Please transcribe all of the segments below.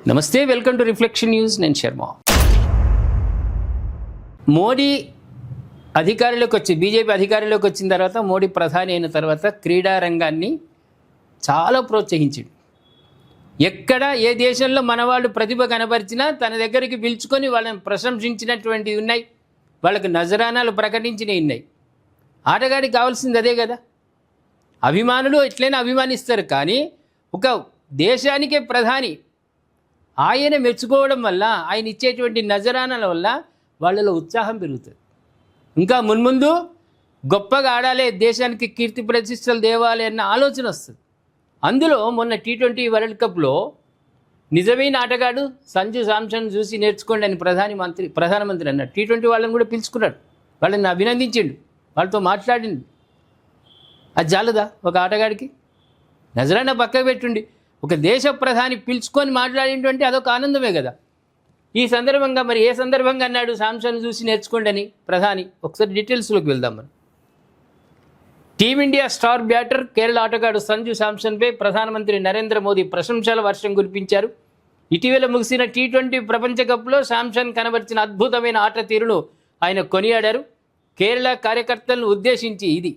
నమస్తే, welcome to reflection news. నేను శర్మ. మోడీ అధికారంలోకి వచ్చి బీజేపీ అధికారంలోకి వచ్చిన తర్వాత, మోడీ ప్రధాని అయిన తర్వాత క్రీడా రంగాన్ని చాలా ప్రోత్సహించింది. ఎక్కడ ఏ దేశంలో మనవాళ్ళు ప్రతిభ కనబరిచినా తన దగ్గరికి పిలుచుకొని వాళ్ళని ప్రశంసించినటువంటివి ఉన్నాయి, వాళ్ళకి నజరానాలు ప్రకటించినవి ఉన్నాయి. ఆటగాడికి కావాల్సింది అదే కదా. అభిమానులు ఎట్లయినా అభిమానిస్తారు, కానీ ఒక దేశానికే ప్రధాని ఆయన మెచ్చుకోవడం వల్ల, ఆయన ఇచ్చేటువంటి నజరానాల వల్ల వాళ్ళలో ఉత్సాహం పెరుగుతుంది. ఇంకా మున్ముందు గొప్పగా ఆడాలి, దేశానికి కీర్తి ప్రతిష్టలు తేవాలి అన్న ఆలోచన వస్తుంది. అందులో మొన్న T20 వరల్డ్ కప్లో నిజమైన ఆటగాడు సంజు శాంసన్ చూసి నేర్చుకోండి అని ప్రధానమంత్రి అన్నాడు. T20 వాళ్ళని కూడా పిలుచుకున్నాడు, వాళ్ళని అభినందించిండు, వాళ్ళతో మాట్లాడిండు. అది చాలదా ఒక ఆటగాడికి? నజరానా పక్కకు పెట్టుండి ఒక దేశ ప్రధాని పిలుచుకొని మాట్లాడింటంటే అదొక ఆనందమే కదా. ఈ సందర్భంగా మరి ఏ సందర్భంగా అన్నాడు శాంసన్ చూసి నేర్చుకోండి అని ప్రధాని? ఒకసారి డీటెయిల్స్లోకి వెళ్దాం. మనం టీమిండియా స్టార్ బ్యాటర్ కేరళ ఆటగాడు సంజు శాంసన్పై ప్రధానమంత్రి నరేంద్ర మోదీ ప్రశంసల వర్షం కురిపించారు. ఇటీవల ముగిసిన T20 ప్రపంచ కప్లో శాంసన్ కనబరిచిన అద్భుతమైన ఆట తీరును ఆయన కొనియాడారు. కేరళ కార్యకర్తలను ఉద్దేశించి ఇది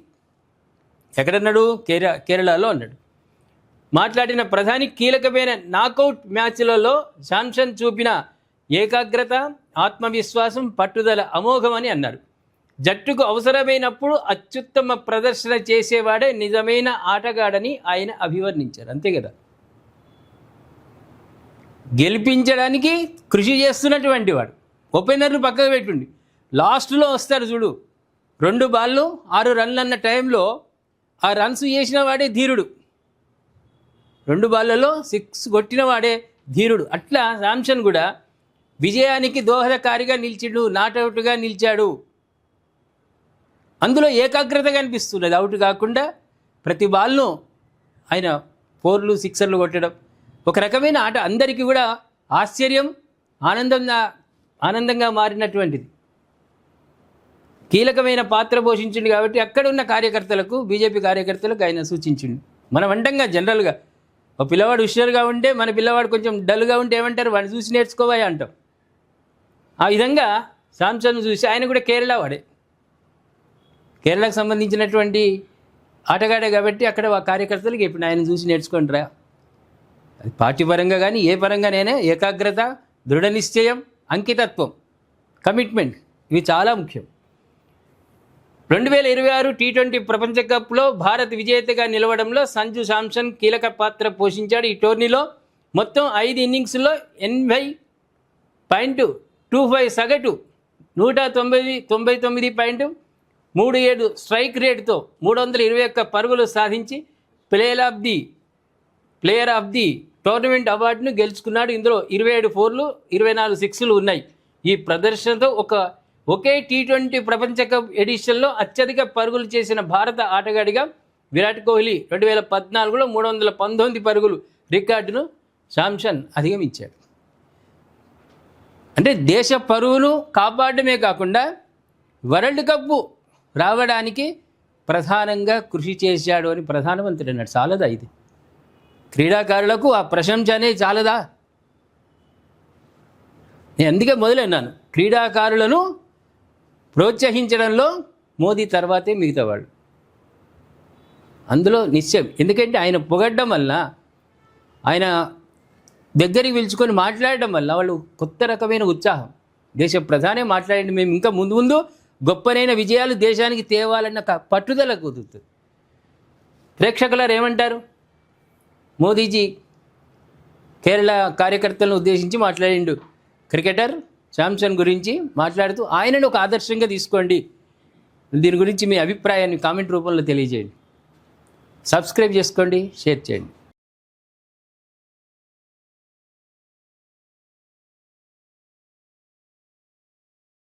ఎక్కడన్నాడు? కేరళలో అన్నాడు. మాట్లాడిన ప్రధాని కీలకమైన నాకౌట్ మ్యాచ్లలో శాంసన్ చూపిన ఏకాగ్రత, ఆత్మవిశ్వాసం, పట్టుదల అమోఘమని అన్నారు. జట్టుకు అవసరమైనప్పుడు అత్యుత్తమ ప్రదర్శన చేసేవాడే నిజమైన ఆటగాడని ఆయన అభివర్ణించారు. అంతే కదా, గెలిపించడానికి కృషి చేస్తున్నటువంటి వాడు. ఓపెనర్ను పక్కకు పెట్టుండి లాస్ట్లో వస్తాడు చూడు, 2 బాళ్ళు 6 రన్లు అన్న టైంలో ఆ రన్స్ చేసిన వాడే ధీరుడు, 2 బాళ్ళలో 6 కొట్టిన వాడే ధీరుడు. అట్లా శాంసన్ కూడా విజయానికి దోహదకారిగా నిలిచిండు, నాట్అవుట్గా నిలిచాడు. అందులో ఏకాగ్రత కనిపిస్తున్నది. అవుట్ కాకుండా ప్రతి బాల్ను ఆయన 4లు 6లు కొట్టడం ఒక రకమైన ఆట. అందరికీ కూడా ఆశ్చర్యం, ఆనందంగా మారినటువంటిది. కీలకమైన పాత్ర పోషించింది కాబట్టి అక్కడ ఉన్న కార్యకర్తలకు, బీజేపీ కార్యకర్తలకు ఆయన సూచించిండు. మనం అంటంగా జనరల్గా ఒక పిల్లవాడు హుషారుగా ఉంటే, మన పిల్లవాడు కొంచెం డల్గా ఉంటే ఏమంటారు? వాడిని చూసి నేర్చుకోవాలి అంటాం. ఆ విధంగా శాంసన్ చూసి ఆయన కూడా కేరళ వాడే, కేరళకు సంబంధించినటువంటి ఆటగాడే కాబట్టి అక్కడ ఆ కార్యకర్తలకు ఇప్పుడు ఆయన చూసి నేర్చుకోండి రా. అది పార్టీ పరంగా కానీ ఏ పరంగానైనా ఏకాగ్రత, దృఢ నిశ్చయం, అంకితత్వం, కమిట్మెంట్ ఇవి చాలా ముఖ్యం. 2026 T20 ప్రపంచ కప్లో భారత్ విజేతగా నిలవడంలో సంజు శాంసన్ కీలక పాత్ర పోషించాడు. ఈ టోర్నీలో మొత్తం 5 ఇన్నింగ్స్లో 80.25 సగటు, 199.37 స్ట్రైక్ రేటుతో 321 పరుగులు సాధించి ప్లేయర్ ఆఫ్ ది టోర్నమెంట్ అవార్డును గెలుచుకున్నాడు. ఇందులో 27 4లు 24 6లు ఉన్నాయి. ఈ ప్రదర్శనతో ఒకే T20 ప్రపంచ కప్ ఎడిషన్లో అత్యధిక పరుగులు చేసిన భారత ఆటగాడిగా విరాట్ కోహ్లీ 2014లో 319 పరుగులు రికార్డును శాంసన్ అధిగమించాడు. అంటే దేశ పరువును కాపాడమే కాకుండా వరల్డ్ కప్ రావడానికి ప్రధానంగా కృషి చేశాడు అని ప్రధానమంత్రి అన్నాడు. చాలదా ఇది? క్రీడాకారులకు ఆ ప్రశంస అనేది చాలదా? నేను అందుకే మొదలన్నాను, క్రీడాకారులను ప్రోత్సహించడంలో మోదీ తర్వాతే మిగతా వాళ్ళు, అందులో నిశ్చయం. ఎందుకంటే ఆయన పొగడ్డం వల్ల, ఆయన దగ్గరికి పిలుచుకొని మాట్లాడడం వల్ల వాళ్ళు కొత్త రకమైన ఉత్సాహం. దేశ ప్రధానే మాట్లాడండి, మేము ఇంకా ముందు గొప్పనైన విజయాలు దేశానికి తేవాలన్న పట్టుదల కుదురుతుంది. ప్రేక్షకులారు ఏమంటారు? మోదీజీ కేరళ కార్యకర్తలను ఉద్దేశించి మాట్లాడిండు. క్రికెటర్ శాంసన్ గురించి మాట్లాడుతూ ఆయనను ఒక ఆదర్శంగా తీసుకోండి. దీని గురించి మీ అభిప్రాయాన్ని కామెంట్ రూపంలో తెలియజేయండి. సబ్స్క్రైబ్ చేసుకోండి, షేర్ చేయండి.